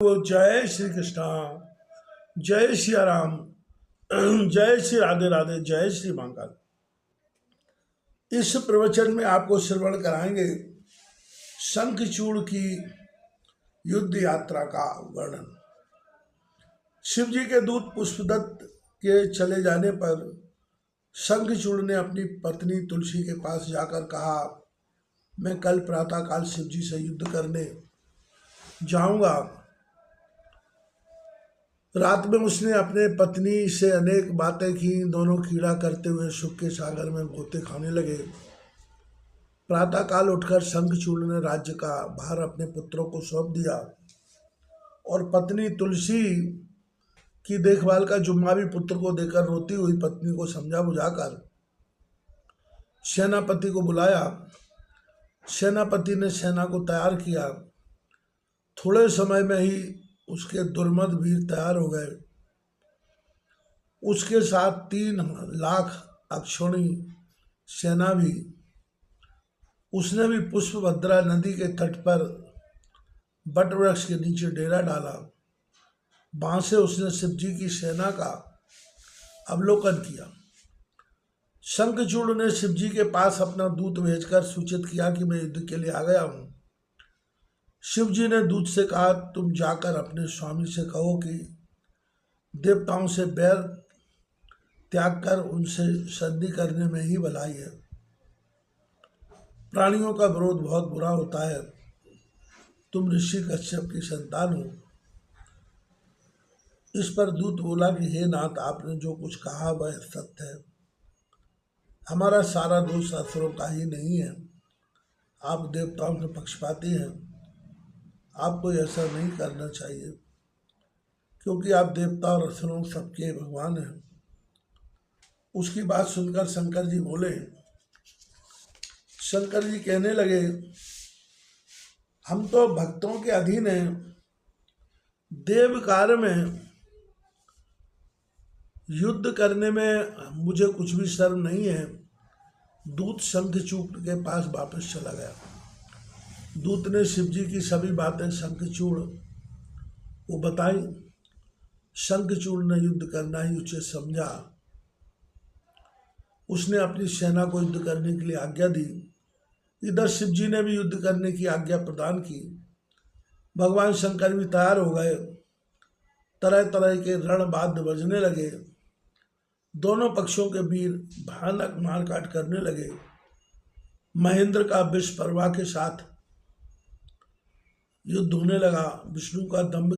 तो जय श्री कृष्णा, जय सिया राम, जय श्री राधे राधे, जय श्री महाकाल। इस प्रवचन में आपको श्रवण कराएंगे शंखचूड़ की युद्ध यात्रा का वर्णन। शिव जी के दूत पुष्पदत्त के चले जाने पर शंखचूड़ ने अपनी पत्नी तुलसी के पास जाकर कहा, मैं कल प्रातःकाल शिव जी से युद्ध करने जाऊंगा। रात में उसने अपने पत्नी से अनेक बातें की। दोनों कीड़ा करते हुए सुख के सागर में गोते खाने लगे। प्रातःकाल उठकर शंखचूड़ ने राज्य का भार अपने पुत्रों को सौंप दिया और पत्नी तुलसी की देखभाल का जुम्मा भी पुत्र को देकर रोती हुई पत्नी को समझा बुझाकर सेनापति को बुलाया। सेनापति ने सेना को तैयार किया। थोड़े समय में ही उसके दुर्मद वीर तैयार हो गए। उसके साथ 3 लाख अक्षौणी सेना भी। उसने भी पुष्पभद्रा नदी के तट पर बटवृक्ष के नीचे डेरा डाला। वहां से उसने शिव जी की सेना का अवलोकन किया। शंखचूड़ ने शिव जी के पास अपना दूत भेजकर सूचित किया कि मैं युद्ध के लिए आ गया हूं। शिव जी ने दूत से कहा, तुम जाकर अपने स्वामी से कहो कि देवताओं से बैर त्याग कर उनसे संधि करने में ही भलाई है। प्राणियों का विरोध बहुत बुरा होता है। तुम ऋषि कश्यप की संतान हो। इस पर दूत बोला कि हे नाथ, आपने जो कुछ कहा वह सत्य है। हमारा सारा दोष असुरों का ही नहीं है। आप देवताओं के पक्षपाती हैं। आपको ऐसा नहीं करना चाहिए, क्योंकि आप देवता और असुरों सबके भगवान हैं। उसकी बात सुनकर शंकर जी बोले। शंकर जी कहने लगे, हम तो भक्तों के अधीन हैं। देव कार्य में युद्ध करने में मुझे कुछ भी शर्म नहीं है। दूत शंखचूड़ के पास वापस चला गया। दूत ने शिव जी की सभी बातें शंखचूड़ को बताई। शंखचूड़ ने युद्ध करना ही उचित समझा। उसने अपनी सेना को युद्ध करने के लिए आज्ञा दी। इधर शिव जी ने भी युद्ध करने की आज्ञा प्रदान की। भगवान शंकर भी तैयार हो गए। तरह तरह के रणवाद्य बजने लगे। दोनों पक्षों के वीर भयानक मारकाट करने लगे। महेंद्र का विष परवा के साथ युद्ध होने लगा। विष्णु का दंभ